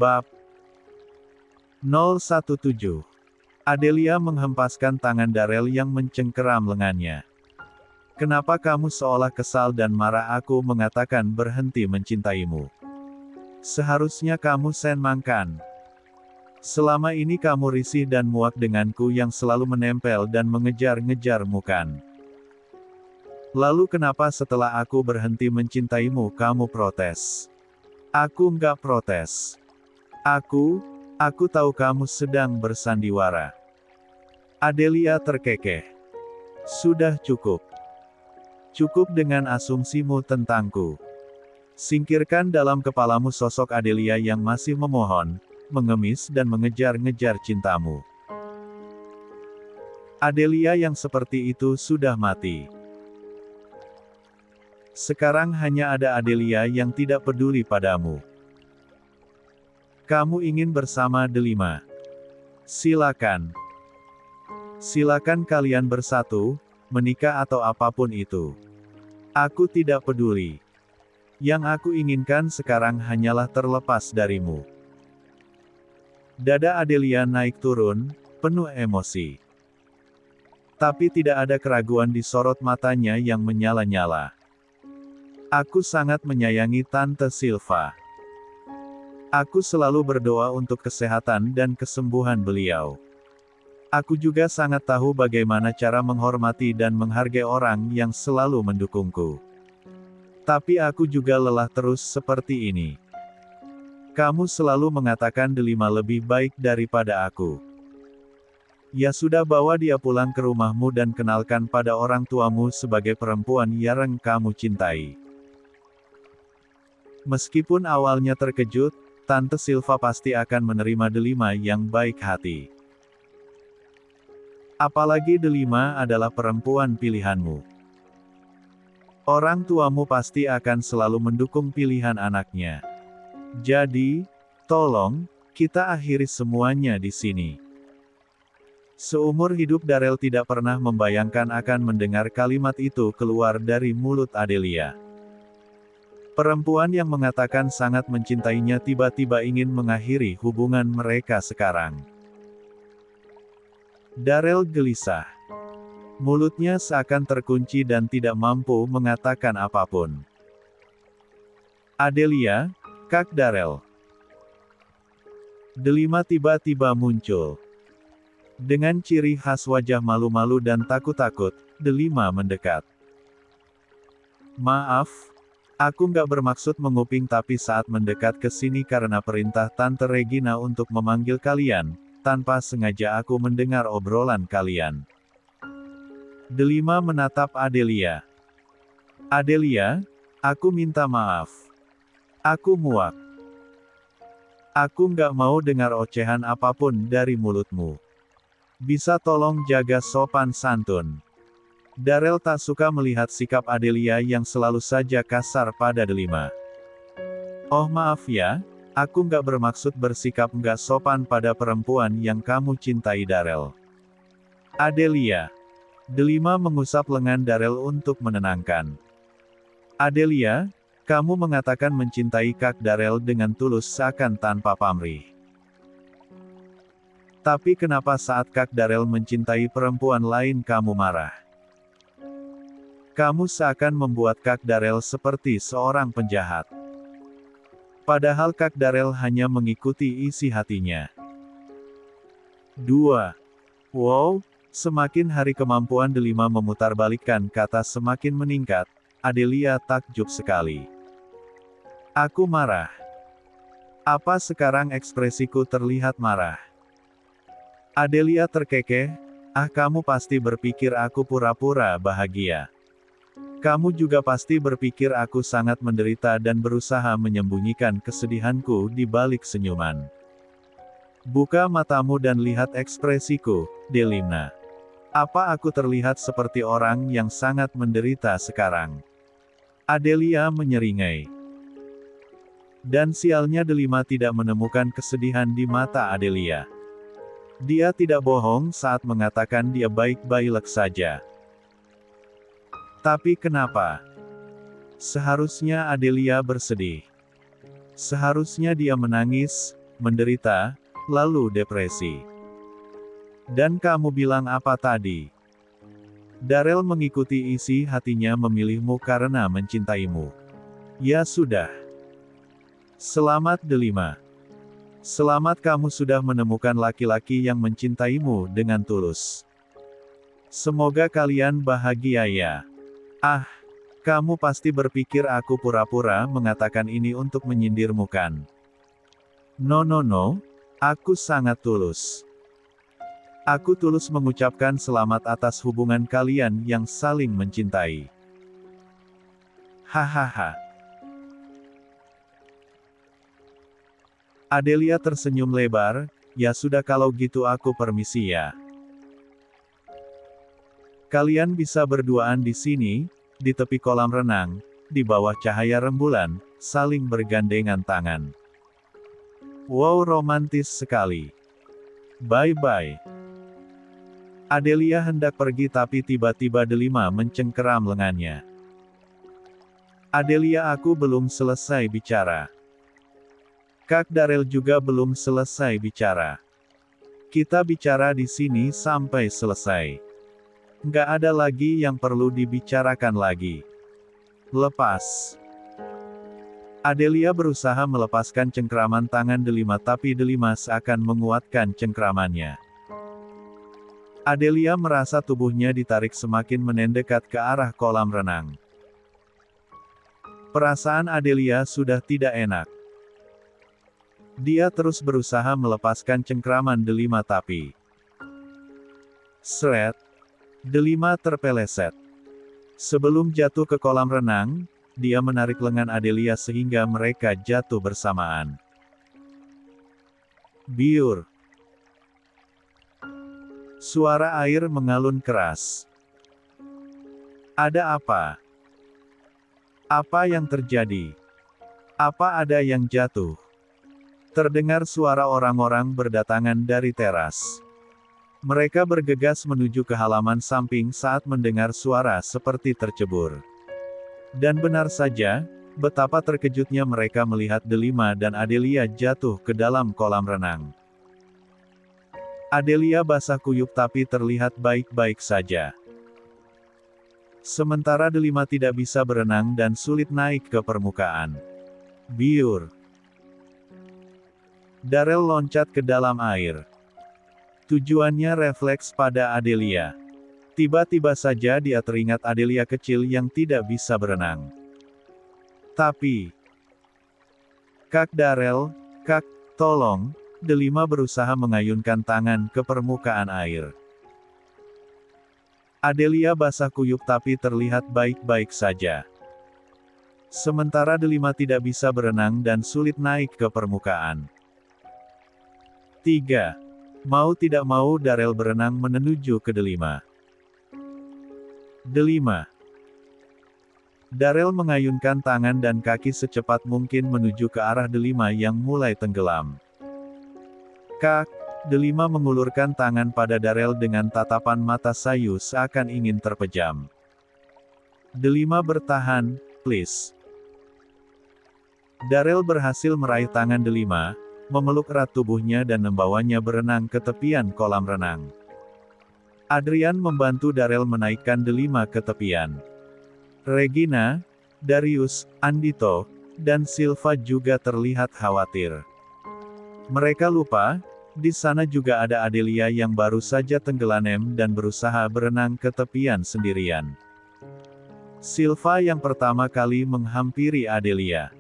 Bab 017. Adelia menghempaskan tangan Darrell yang mencengkeram lengannya. Kenapa kamu seolah kesal dan marah? Aku mengatakan berhenti mencintaimu. Seharusnya kamu senangkan. Selama ini kamu risih dan muak denganku yang selalu menempel dan mengejar-ngejarmu kan? Lalu kenapa setelah aku berhenti mencintaimu kamu protes? Aku nggak protes. Aku tahu kamu sedang bersandiwara. Adelia terkekeh. Sudah cukup. Cukup dengan asumsimu tentangku. Singkirkan dalam kepalamu sosok Adelia yang masih memohon, mengemis dan mengejar-ngejar cintamu. Adelia yang seperti itu sudah mati. Sekarang hanya ada Adelia yang tidak peduli padamu. Kamu ingin bersama Delima? Silakan. Silakan kalian bersatu, menikah atau apapun itu. Aku tidak peduli. Yang aku inginkan sekarang hanyalah terlepas darimu. Dada Adelia naik turun, penuh emosi. Tapi tidak ada keraguan di sorot matanya yang menyala-nyala. Aku sangat menyayangi Tante Silva. Aku selalu berdoa untuk kesehatan dan kesembuhan beliau. Aku juga sangat tahu bagaimana cara menghormati dan menghargai orang yang selalu mendukungku. Tapi aku juga lelah terus seperti ini. Kamu selalu mengatakan Delima lebih baik daripada aku. Ya sudah, bawa dia pulang ke rumahmu dan kenalkan pada orang tuamu sebagai perempuan yang kamu cintai. Meskipun awalnya terkejut, Tante Silva pasti akan menerima Delima yang baik hati. Apalagi Delima adalah perempuan pilihanmu. Orang tuamu pasti akan selalu mendukung pilihan anaknya. Jadi, tolong, kita akhiri semuanya di sini. Seumur hidup Darrell tidak pernah membayangkan akan mendengar kalimat itu keluar dari mulut Adelia. Perempuan yang mengatakan sangat mencintainya tiba-tiba ingin mengakhiri hubungan mereka sekarang. Darrell gelisah. Mulutnya seakan terkunci dan tidak mampu mengatakan apapun. Adelia, Kak Darrell. Delima tiba-tiba muncul. Dengan ciri khas wajah malu-malu dan takut-takut, Delima mendekat. Maaf, aku nggak bermaksud menguping, tapi saat mendekat ke sini karena perintah Tante Regina untuk memanggil kalian, tanpa sengaja aku mendengar obrolan kalian. Delima menatap Adelia. Adelia, aku minta maaf. Aku muak. Aku nggak mau dengar ocehan apapun dari mulutmu. Bisa tolong jaga sopan santun. Darrell tak suka melihat sikap Adelia yang selalu saja kasar pada Delima. Oh maaf ya, aku nggak bermaksud bersikap nggak sopan pada perempuan yang kamu cintai Darrell. Adelia. Delima mengusap lengan Darrell untuk menenangkan. Adelia, kamu mengatakan mencintai Kak Darrell dengan tulus seakan tanpa pamrih. Tapi kenapa saat Kak Darrell mencintai perempuan lain kamu marah? Kamu seakan membuat Kak Darrell seperti seorang penjahat. Padahal Kak Darrell hanya mengikuti isi hatinya. 2. Wow, semakin hari kemampuan Delima memutarbalikkan kata semakin meningkat, Adelia takjub sekali. Aku marah. Apa sekarang ekspresiku terlihat marah? Adelia terkekeh, kamu pasti berpikir aku pura-pura bahagia. Kamu juga pasti berpikir aku sangat menderita dan berusaha menyembunyikan kesedihanku di balik senyuman. Buka matamu dan lihat ekspresiku, Delima. Apa aku terlihat seperti orang yang sangat menderita sekarang? Adelia menyeringai. Dan sialnya Delima tidak menemukan kesedihan di mata Adelia. Dia tidak bohong saat mengatakan dia baik-baik saja. Tapi kenapa? Seharusnya Adelia bersedih. Seharusnya dia menangis, menderita, lalu depresi. Dan kamu bilang apa tadi? Darrell mengikuti isi hatinya memilihmu karena mencintaimu. Ya sudah. Selamat Delima. Selamat kamu sudah menemukan laki-laki yang mencintaimu dengan tulus. Semoga kalian bahagia ya. Ah, kamu pasti berpikir aku pura-pura mengatakan ini untuk menyindirmu kan? No, aku sangat tulus. Aku tulus mengucapkan selamat atas hubungan kalian yang saling mencintai. Hahaha. Adelia tersenyum lebar, ya sudah kalau gitu aku permisi ya. Kalian bisa berduaan di sini, di tepi kolam renang, di bawah cahaya rembulan, saling bergandengan tangan. Wow, romantis sekali. Bye-bye. Adelia hendak pergi tapi tiba-tiba Delima mencengkeram lengannya. Adelia, aku belum selesai bicara. Kak Darrell juga belum selesai bicara. Kita bicara di sini sampai selesai. Nggak ada lagi yang perlu dibicarakan lagi. Lepas. Adelia berusaha melepaskan cengkeraman tangan Delima tapi Delima seakan menguatkan cengkeramannya. Adelia merasa tubuhnya ditarik semakin mendekat ke arah kolam renang. Perasaan Adelia sudah tidak enak. Dia terus berusaha melepaskan cengkeraman Delima tapi... Sret! Delima terpeleset. Sebelum jatuh ke kolam renang, dia menarik lengan Adelia sehingga mereka jatuh bersamaan. Biur. Suara air mengalun keras. Ada apa? Apa yang terjadi? Apa ada yang jatuh? Terdengar suara orang-orang berdatangan dari teras. Mereka bergegas menuju ke halaman samping saat mendengar suara seperti tercebur. Dan benar saja, betapa terkejutnya mereka melihat Delima dan Adelia jatuh ke dalam kolam renang. Adelia basah kuyup tapi terlihat baik-baik saja. Sementara Delima tidak bisa berenang dan sulit naik ke permukaan. Biur. Darrell loncat ke dalam air. Tujuannya refleks pada Adelia. Tiba-tiba saja dia teringat Adelia kecil yang tidak bisa berenang. Tapi... Kak Darrell, Kak, tolong, Delima berusaha mengayunkan tangan ke permukaan air. Adelia basah kuyup tapi terlihat baik-baik saja. Sementara Delima tidak bisa berenang dan sulit naik ke permukaan. 3. Mau tidak mau Darrell berenang menuju ke Delima. Delima. Darrell mengayunkan tangan dan kaki secepat mungkin menuju ke arah Delima yang mulai tenggelam. Kak, Delima mengulurkan tangan pada Darrell dengan tatapan mata sayu seakan ingin terpejam. Delima bertahan, please. Darrell berhasil meraih tangan Delima, memeluk erat tubuhnya dan membawanya berenang ke tepian kolam renang. Adrian membantu Darrell menaikkan Delima ke tepian. Regina, Darius, Andito, dan Silva juga terlihat khawatir. Mereka lupa, di sana juga ada Adelia yang baru saja tenggelam dan berusaha berenang ke tepian sendirian. Silva yang pertama kali menghampiri Adelia.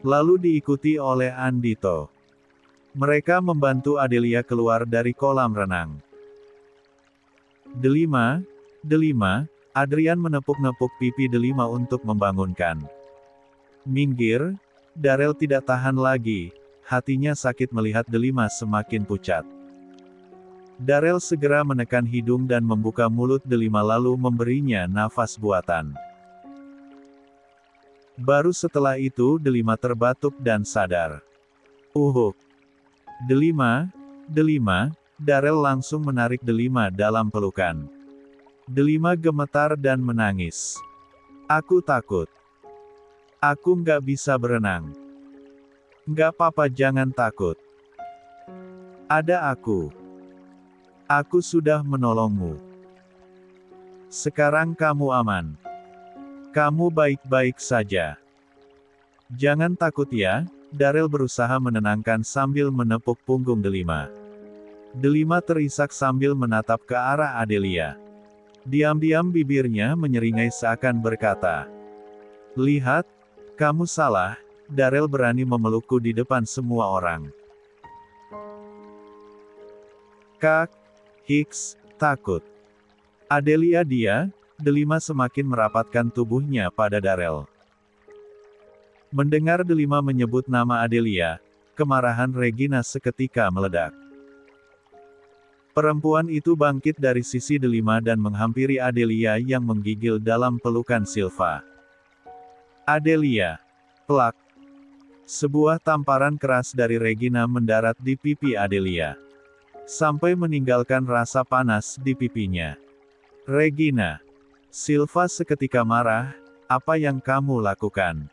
Lalu diikuti oleh Andito. Mereka membantu Adelia keluar dari kolam renang. Delima, Adrian menepuk-nepuk pipi Delima untuk membangunkan. Minggir, Darrell tidak tahan lagi, hatinya sakit melihat Delima semakin pucat. Darrell segera menekan hidung dan membuka mulut Delima lalu memberinya nafas buatan. Baru setelah itu Delima terbatuk dan sadar. Delima, Darrell langsung menarik Delima dalam pelukan. Delima gemetar dan menangis. Aku takut. Aku nggak bisa berenang. Nggak apa-apa, jangan takut. Ada aku. Aku sudah menolongmu. Sekarang kamu aman. Kamu baik-baik saja. Jangan takut ya, Darrell berusaha menenangkan sambil menepuk punggung Delima. Delima terisak sambil menatap ke arah Adelia. Diam-diam bibirnya menyeringai seakan berkata, "Lihat, kamu salah, Darrell berani memelukku di depan semua orang." Kak, Hicks, takut. Adelia Delima semakin merapatkan tubuhnya pada Darrell. Mendengar Delima menyebut nama Adelia, kemarahan Regina seketika meledak. Perempuan itu bangkit dari sisi Delima dan menghampiri Adelia yang menggigil dalam pelukan Silva. Adelia. Plak. Sebuah tamparan keras dari Regina mendarat di pipi Adelia. Sampai meninggalkan rasa panas di pipinya. Regina. Silva seketika marah, "Apa yang kamu lakukan?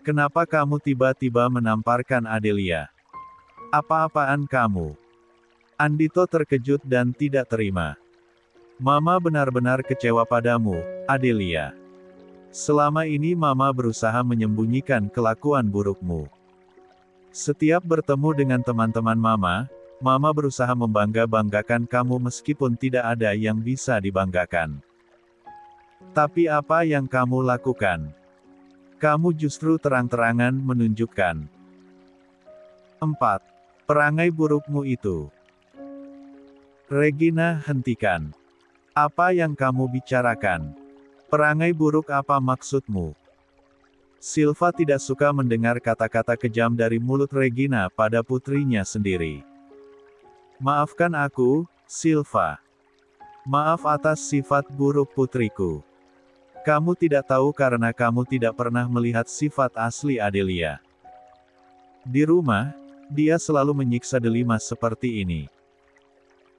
Kenapa kamu tiba-tiba menamparkan Adelia? Apa-apaan kamu?" Andito terkejut dan tidak terima. "Mama benar-benar kecewa padamu, Adelia. Selama ini Mama berusaha menyembunyikan kelakuan burukmu. Setiap bertemu dengan teman-teman Mama berusaha membangga-banggakan kamu meskipun tidak ada yang bisa dibanggakan. Tapi apa yang kamu lakukan? Kamu justru terang-terangan menunjukkan 4. Perangai burukmu itu." Regina, hentikan. Apa yang kamu bicarakan? Perangai buruk apa maksudmu? Silva tidak suka mendengar kata-kata kejam dari mulut Regina pada putrinya sendiri. "Maafkan aku, Silva. Maaf atas sifat buruk putriku. Kamu tidak tahu karena kamu tidak pernah melihat sifat asli Adelia. Di rumah, dia selalu menyiksa Delima seperti ini.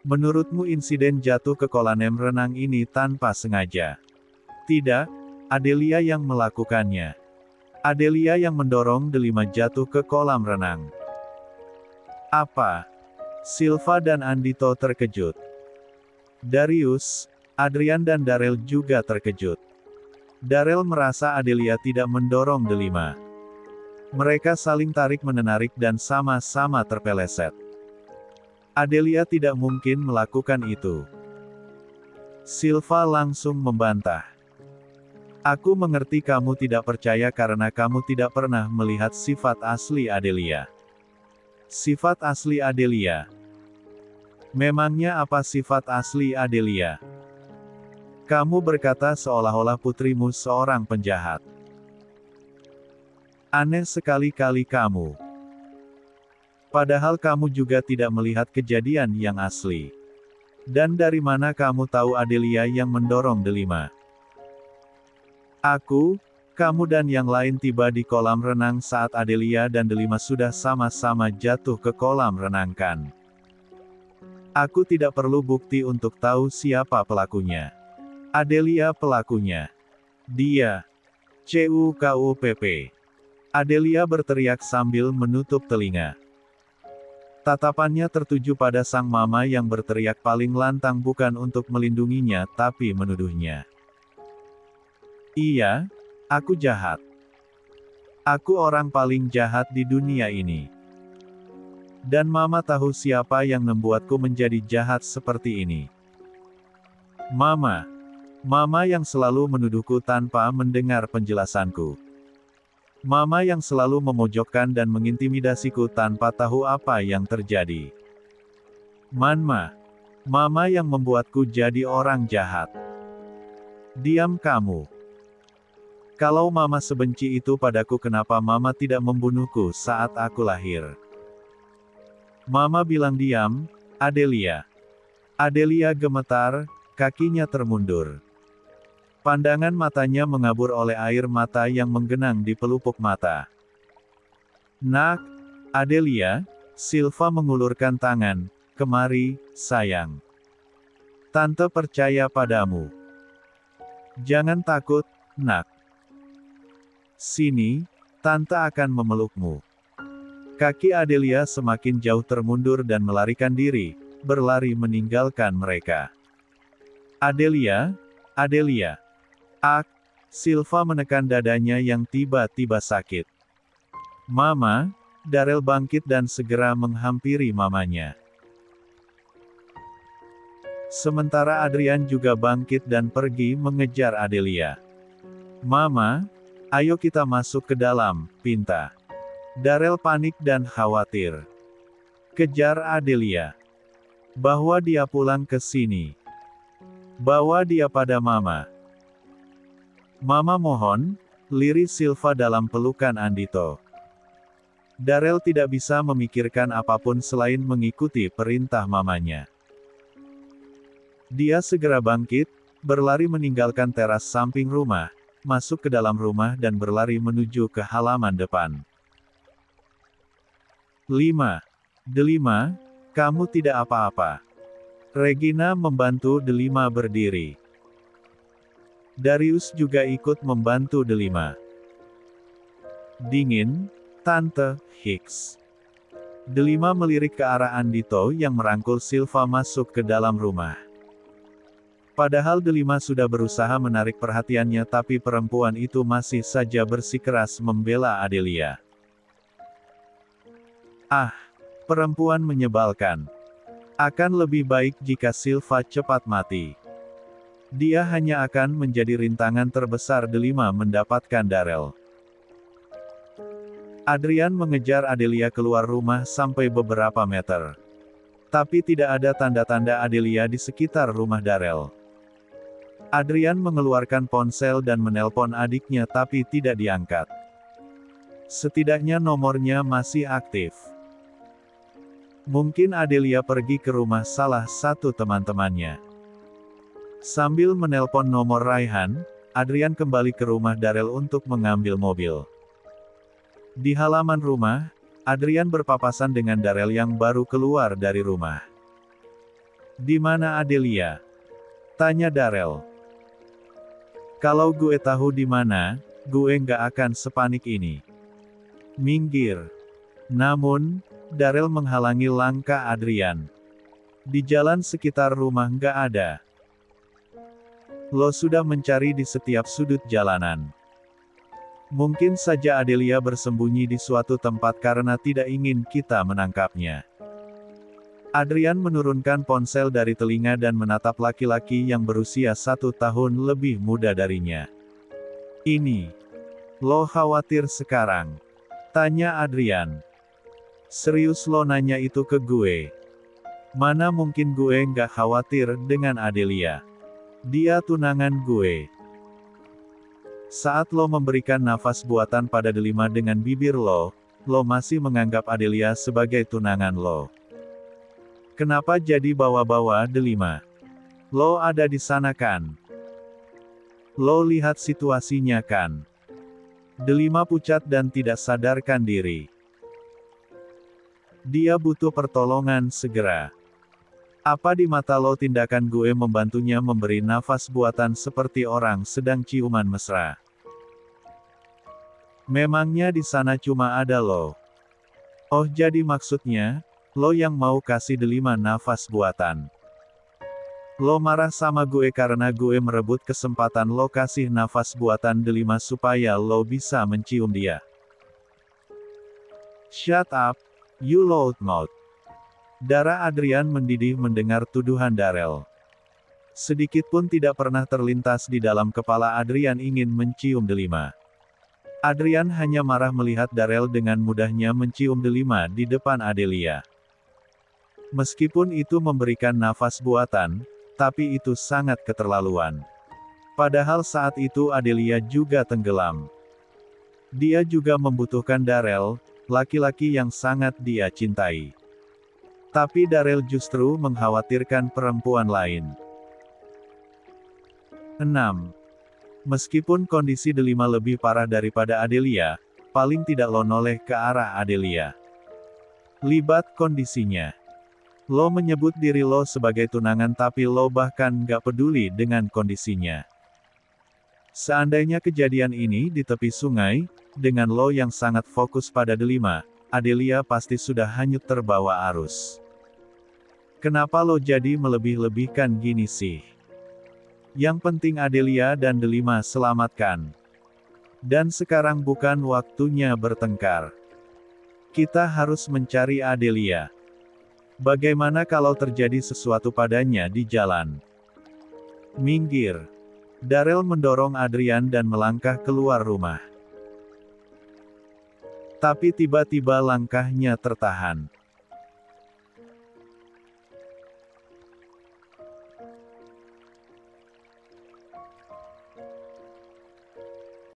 Menurutmu insiden jatuh ke kolam renang ini tanpa sengaja? Tidak, Adelia yang melakukannya. Adelia yang mendorong Delima jatuh ke kolam renang." "Apa?" Silva dan Andito terkejut. Darius, Adrian dan Darrell juga terkejut. Darrell merasa Adelia tidak mendorong Delima. Mereka saling tarik-menarik dan sama-sama terpeleset. Adelia tidak mungkin melakukan itu. Silva langsung membantah. "Aku mengerti kamu tidak percaya karena kamu tidak pernah melihat sifat asli Adelia." "Sifat asli Adelia? Memangnya apa sifat asli Adelia? Kamu berkata seolah-olah putrimu seorang penjahat. Aneh sekali-kali kamu. Padahal kamu juga tidak melihat kejadian yang asli. Dan dari mana kamu tahu Adelia yang mendorong Delima?" Kamu dan yang lain tiba di kolam renang saat Adelia dan Delima sudah sama-sama jatuh ke kolam renang kan? Aku tidak perlu bukti untuk tahu siapa pelakunya. Adelia pelakunya. Dia. CUKUPP. Adelia berteriak sambil menutup telinga. Tatapannya tertuju pada sang mama yang berteriak paling lantang bukan untuk melindunginya tapi menuduhnya. "Iya, aku jahat. Aku orang paling jahat di dunia ini. Dan Mama tahu siapa yang membuatku menjadi jahat seperti ini. Mama. Mama yang selalu menuduhku tanpa mendengar penjelasanku. Mama yang selalu memojokkan dan mengintimidasiku tanpa tahu apa yang terjadi. Mama yang membuatku jadi orang jahat. Diam kamu. Kalau Mama sebenci itu padaku, kenapa Mama tidak membunuhku saat aku lahir?" Mama bilang diam, Adelia. Adelia gemetar, kakinya termundur. Pandangan matanya mengabur oleh air mata yang menggenang di pelupuk mata. "Nak, Adelia," Silva mengulurkan tangan, "kemari, sayang. Tante percaya padamu. Jangan takut, nak. Sini, Tante akan memelukmu. Kaki Adelia semakin jauh termundur dan melarikan diri, berlari meninggalkan mereka. Adelia, Adelia. Silva menekan dadanya yang tiba-tiba sakit. Mama, Darel bangkit dan segera menghampiri mamanya. Sementara Adrian juga bangkit dan pergi mengejar Adelia. Mama, ayo kita masuk ke dalam, pinta. Darel panik dan khawatir. Kejar Adelia. Bawa dia pulang ke sini. Bawa dia pada mama. Mama mohon, lirik Silva dalam pelukan Andito. Darel tidak bisa memikirkan apapun selain mengikuti perintah mamanya. Dia segera bangkit, berlari meninggalkan teras samping rumah, masuk ke dalam rumah dan berlari menuju ke halaman depan. Delima, kamu tidak apa-apa. Regina membantu Delima berdiri. Darius juga ikut membantu Delima. Dingin, Tante Hicks. Delima melirik ke arah Andito yang merangkul Silva masuk ke dalam rumah. Padahal Delima sudah berusaha menarik perhatiannya tapi perempuan itu masih saja bersikeras membela Adelia. Perempuan menyebalkan. Akan lebih baik jika Silva cepat mati. Dia hanya akan menjadi rintangan terbesar Delima mendapatkan Darel. Adrian mengejar Adelia keluar rumah sampai beberapa meter. Tapi tidak ada tanda-tanda Adelia di sekitar rumah Darel. Adrian mengeluarkan ponsel dan menelpon adiknya tapi tidak diangkat. Setidaknya nomornya masih aktif. Mungkin Adelia pergi ke rumah salah satu teman-temannya. Sambil menelpon nomor Raihan, Adrian kembali ke rumah Darel untuk mengambil mobil. Di halaman rumah, Adrian berpapasan dengan Darel yang baru keluar dari rumah. "Di mana Adelia?" tanya Darel. "Kalau gue tahu di mana, gue nggak akan sepanik ini. Minggir." Namun, Darel menghalangi langkah Adrian. "Di jalan sekitar rumah nggak ada. Lo sudah mencari di setiap sudut jalanan. Mungkin saja Adelia bersembunyi di suatu tempat karena tidak ingin kita menangkapnya." Adrian menurunkan ponsel dari telinga dan menatap laki-laki yang berusia 1 tahun lebih muda darinya. "Ini. Lo khawatir sekarang?" tanya Adrian. "Serius lo nanya itu ke gue? Mana mungkin gue nggak khawatir dengan Adelia. Dia tunangan gue." Saat lo memberikan nafas buatan pada Delima dengan bibir lo masih menganggap Adelia sebagai tunangan lo. Kenapa jadi bawa-bawa Delima? Lo ada di sana kan? Lo lihat situasinya kan? Delima pucat dan tidak sadarkan diri. Dia butuh pertolongan segera. Apa di mata lo tindakan gue membantunya memberi nafas buatan seperti orang sedang ciuman mesra? Memangnya di sana cuma ada lo? Oh jadi maksudnya, lo yang mau kasih Delima nafas buatan. Lo marah sama gue karena gue merebut kesempatan lo kasih nafas buatan Delima supaya lo bisa mencium dia. Shut up, you loudmouth. Darah Adrian mendidih mendengar tuduhan Darel. Sedikit pun tidak pernah terlintas di dalam kepala Adrian ingin mencium Delima. Adrian hanya marah melihat Darel dengan mudahnya mencium Delima di depan Adelia. Meskipun itu memberikan nafas buatan, tapi itu sangat keterlaluan. Padahal saat itu Adelia juga tenggelam. Dia juga membutuhkan Darel, laki-laki yang sangat dia cintai. Tapi Darel justru mengkhawatirkan perempuan lain. 6. Meskipun kondisi Delima lebih parah daripada Adelia, paling tidak lo noleh ke arah Adelia. Libat kondisinya. Lo menyebut diri lo sebagai tunangan tapi lo bahkan nggak peduli dengan kondisinya. Seandainya kejadian ini di tepi sungai, dengan lo yang sangat fokus pada Delima, Adelia pasti sudah hanyut terbawa arus. Kenapa lo jadi melebih-lebihkan gini sih? Yang penting Adelia dan Delima selamatkan. Dan sekarang bukan waktunya bertengkar. Kita harus mencari Adelia. Bagaimana kalau terjadi sesuatu padanya di jalan? Minggir. Darel mendorong Adrian dan melangkah keluar rumah. Tapi tiba-tiba langkahnya tertahan.